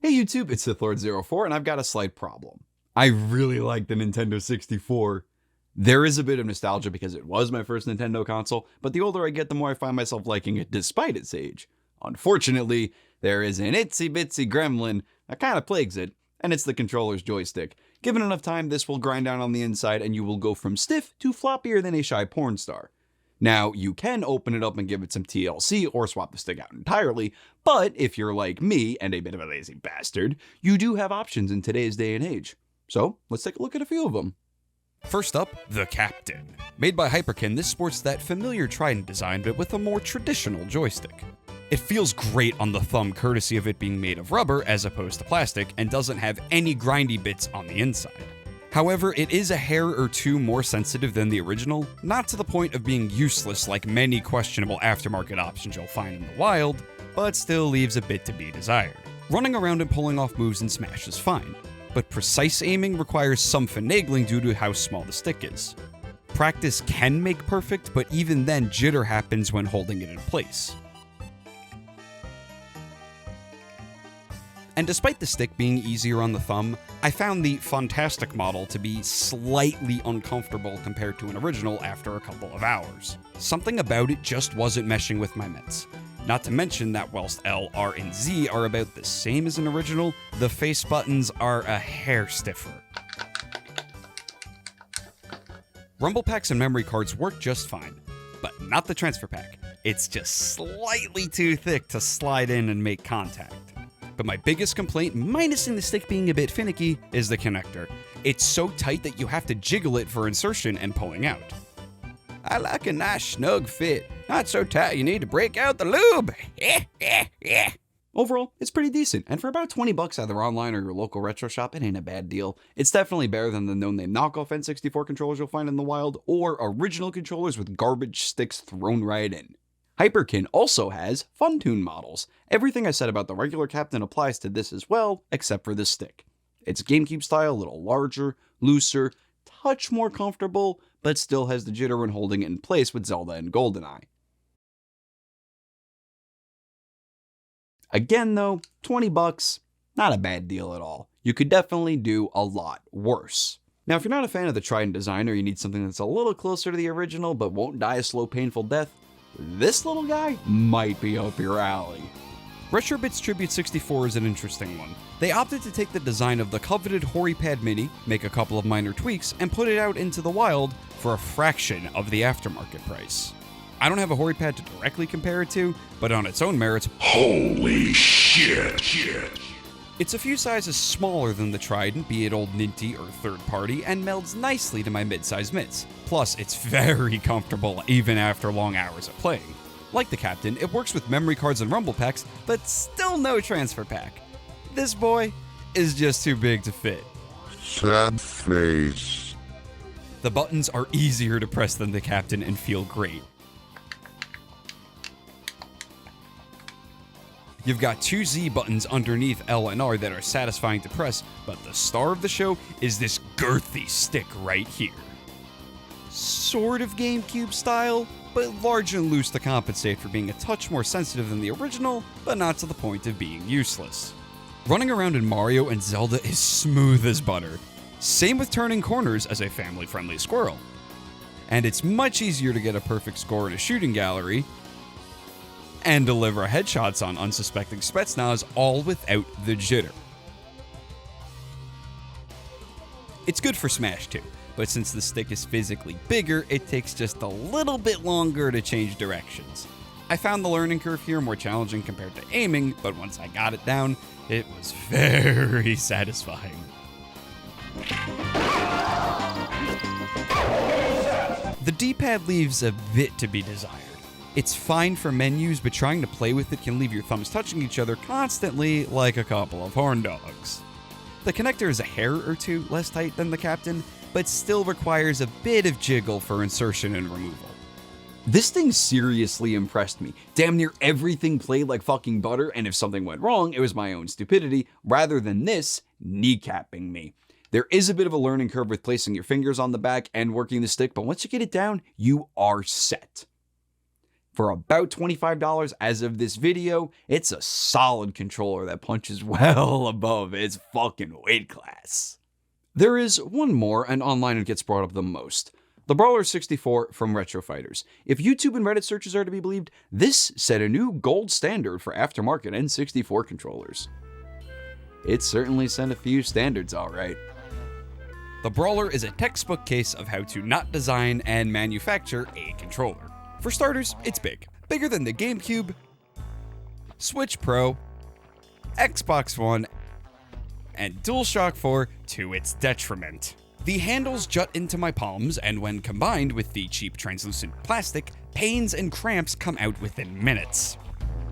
Hey YouTube, it's SithLord04 and I've got a slight problem. I really like the Nintendo 64. There is a bit of nostalgia because it was my first Nintendo console, but the older I get, the more I find myself liking it despite its age. Unfortunately, there is an itsy bitsy gremlin that kind of plagues it, and it's the controller's joystick. Given enough time, this will grind down on the inside and you will go from stiff to floppier than a shy porn star. Now, you can open it up and give it some TLC or swap the stick out entirely, but if you're like me and a bit of a lazy bastard, you do have options in today's day and age. So, let's take a look at a few of them. First up, the Captain. Made by Hyperkin, this sports that familiar Trident design but with a more traditional joystick. It feels great on the thumb courtesy of it being made of rubber as opposed to plastic and doesn't have any grindy bits on the inside. However, it is a hair or two more sensitive than the original, not to the point of being useless like many questionable aftermarket options you'll find in the wild, but still leaves a bit to be desired. Running around and pulling off moves in Smash is fine, but precise aiming requires some finagling due to how small the stick is. Practice can make perfect, but even then jitter happens when holding it in place. And despite the stick being easier on the thumb, I found the Fantastic model to be slightly uncomfortable compared to an original after a couple of hours. Something about it just wasn't meshing with my mitts. Not to mention that whilst L, R, and Z are about the same as an original, the face buttons are a hair stiffer. Rumble packs and memory cards work just fine, but not the transfer pack. It's just slightly too thick to slide in and make contact. But my biggest complaint, minusing the stick being a bit finicky, is the connector. It's so tight that you have to jiggle it for insertion and pulling out. I like a nice snug fit. Not so tight you need to break out the lube. Overall, it's pretty decent, and for about 20 bucks either online or your local retro shop, it ain't a bad deal. It's definitely better than the no-name knockoff N64 controllers you'll find in the wild, or original controllers with garbage sticks thrown right in. Hyperkin also has Funtune models. Everything I said about the regular Captain applies to this as well, except for this stick. It's GameCube style, a little larger, looser, touch more comfortable, but still has the jitter when holding it in place with Zelda and GoldenEye. Again though, 20 bucks, not a bad deal at all. You could definitely do a lot worse. Now if you're not a fan of the Trident design or you need something that's a little closer to the original but won't die a slow painful death, this little guy might be up your alley. Retrobit's Tribute 64 is an interesting one. They opted to take the design of the coveted HoriPad Mini, make a couple of minor tweaks, and put it out into the wild for a fraction of the aftermarket price. I don't have a HoriPad to directly compare it to, but on its own merits, holy shit. It's a few sizes smaller than the Trident, be it old Ninty or third party, and melds nicely to my mid-size mitts. Plus, it's very comfortable even after long hours of playing. Like the Captain, it works with memory cards and rumble packs, but still no transfer pack. This boy is just too big to fit. Sad face. The buttons are easier to press than the Captain and feel great. You've got two Z buttons underneath L and R that are satisfying to press, but the star of the show is this girthy stick right here. Sort of GameCube style, but large and loose to compensate for being a touch more sensitive than the original, but not to the point of being useless. Running around in Mario and Zelda is smooth as butter. Same with turning corners as a family-friendly squirrel. And it's much easier to get a perfect score in a shooting gallery, and deliver headshots on unsuspecting Spetsnaz all without the jitter. It's good for Smash too, but since the stick is physically bigger, it takes just a little bit longer to change directions. I found the learning curve here more challenging compared to aiming, but once I got it down, it was very satisfying. The D-pad leaves a bit to be desired. It's fine for menus, but trying to play with it can leave your thumbs touching each other constantly like a couple of horn dogs. The connector is a hair or two less tight than the Captain, but still requires a bit of jiggle for insertion and removal. This thing seriously impressed me. Damn near everything played like fucking butter, and if something went wrong, it was my own stupidity, rather than this kneecapping me. There is a bit of a learning curve with placing your fingers on the back and working the stick, but once you get it down, you are set. For about $25 as of this video, it's a solid controller that punches well above its fucking weight class. There is one more, and online it gets brought up the most. The Brawler 64 from Retro Fighters. If YouTube and Reddit searches are to be believed, this set a new gold standard for aftermarket N64 controllers. It certainly set a few standards, alright. The Brawler is a textbook case of how to not design and manufacture a controller. For starters, it's big. Bigger than the GameCube, Switch Pro, Xbox One, and DualShock 4 to its detriment. The handles jut into my palms, and when combined with the cheap translucent plastic, pains and cramps come out within minutes.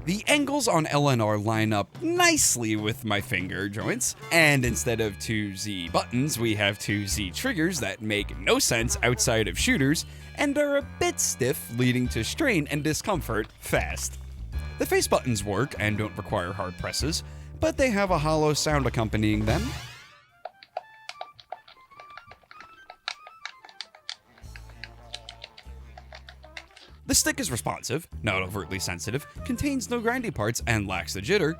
The angles on LNR line up nicely with my finger joints, and instead of 2 Z buttons, we have 2 Z triggers that make no sense outside of shooters, and are a bit stiff, leading to strain and discomfort fast. The face buttons work and don't require hard presses, but they have a hollow sound accompanying them. The stick is responsive, not overtly sensitive, contains no grindy parts, and lacks the jitter.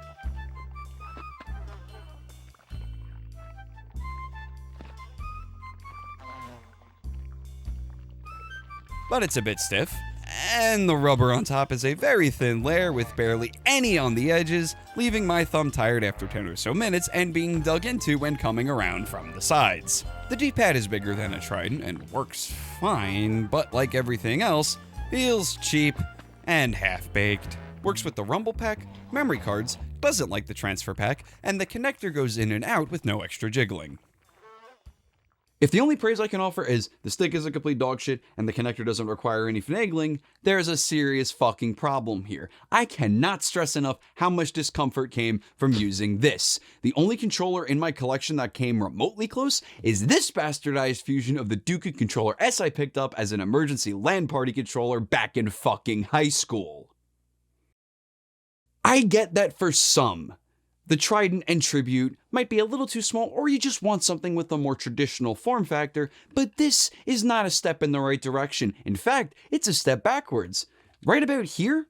But it's a bit stiff, and the rubber on top is a very thin layer with barely any on the edges, leaving my thumb tired after 10 or so minutes and being dug into when coming around from the sides. The D-pad is bigger than a Trident and works fine, but like everything else, feels cheap and half-baked. Works with the rumble pack, memory cards, doesn't like the transfer pack, and the connector goes in and out with no extra jiggling. If the only praise I can offer is the stick is a complete dog shit and the connector doesn't require any finagling, there's a serious fucking problem here. I cannot stress enough how much discomfort came from using this. The only controller in my collection that came remotely close is this bastardized fusion of the Dooku Controller S I picked up as an emergency LAN party controller back in fucking high school. I get that for some, the Trident and Tribute might be a little too small, or you just want something with a more traditional form factor, but this is not a step in the right direction. In fact, it's a step backwards. Right about here,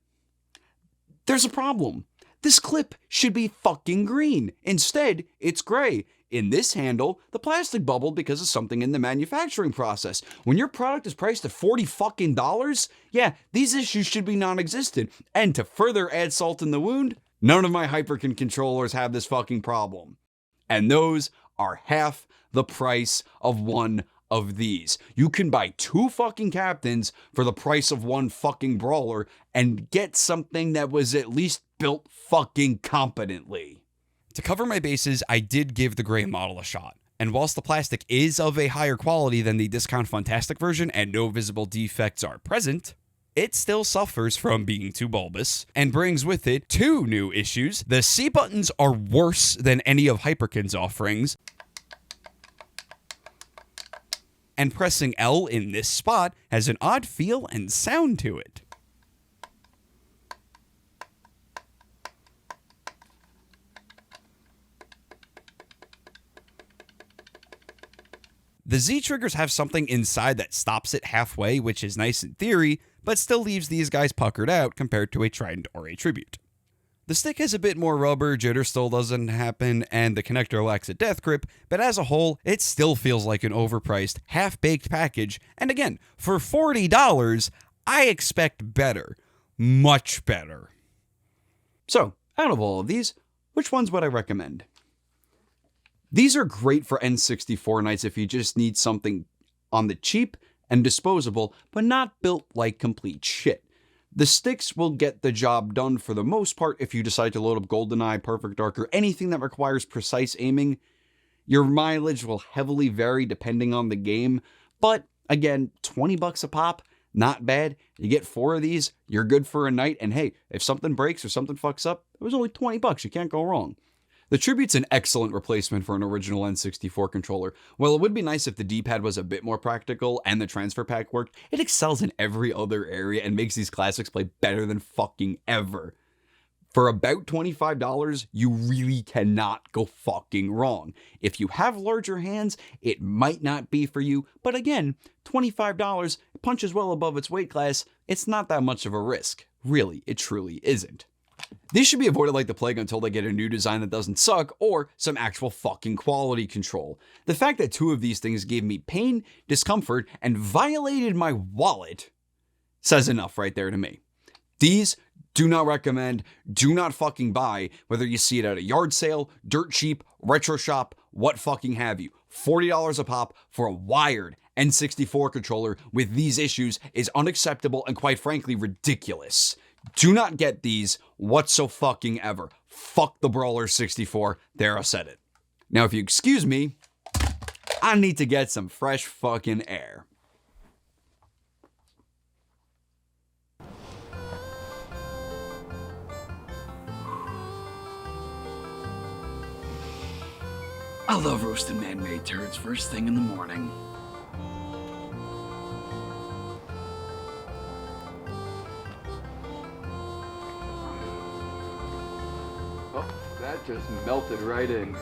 there's a problem. This clip should be fucking green. Instead, it's gray. In this handle, the plastic bubbled because of something in the manufacturing process. When your product is priced at $40 fucking dollars, yeah, these issues should be non-existent. And to further add salt in the wound, none of my Hyperkin controllers have this fucking problem. And those are half the price of one of these. You can buy 2 fucking captains for the price of 1 fucking brawler and get something that was at least built fucking competently. To cover my bases, I did give the gray model a shot. And whilst the plastic is of a higher quality than the Discount Fantastic version and no visible defects are present, it still suffers from being too bulbous, and brings with it 2 new issues. The C buttons are worse than any of Hyperkin's offerings, and pressing L in this spot has an odd feel and sound to it. The Z triggers have something inside that stops it halfway, which is nice in theory, but still leaves these guys puckered out compared to a Trident or a Tribute. The stick has a bit more rubber, jitter still doesn't happen, and the connector lacks a death grip, but as a whole, it still feels like an overpriced, half-baked package, and again, for $40, I expect better. Much better. So, out of all of these, which ones would I recommend? These are great for N64 nights if you just need something on the cheap and disposable, but not built like complete shit. The sticks will get the job done for the most part if you decide to load up GoldenEye, Perfect Dark, or anything that requires precise aiming. Your mileage will heavily vary depending on the game, but again, $20 a pop, not bad. You get 4 of these, you're good for a night, and hey, if something breaks or something fucks up, it was only $20, you can't go wrong. The Tribute's an excellent replacement for an original N64 controller. While it would be nice if the D-pad was a bit more practical and the transfer pack worked, it excels in every other area and makes these classics play better than fucking ever. For about $25, you really cannot go fucking wrong. If you have larger hands, it might not be for you, but again, $25, it punches well above its weight class, it's not that much of a risk. Really, it truly isn't. These should be avoided like the plague until they get a new design that doesn't suck or some actual fucking quality control. The fact that 2 of these things gave me pain, discomfort, and violated my wallet says enough right there to me. These do not recommend, do not fucking buy, whether you see it at a yard sale, dirt cheap, retro shop, what fucking have you. $40 a pop for a wired N64 controller with these issues is unacceptable and quite frankly ridiculous. Do not get these whatso-fucking-ever. Fuck the Brawler 64. There, I said it. Now, if you excuse me, I need to get some fresh fucking air. I love roasting man-made turds first thing in the morning. Oh, that just melted right in.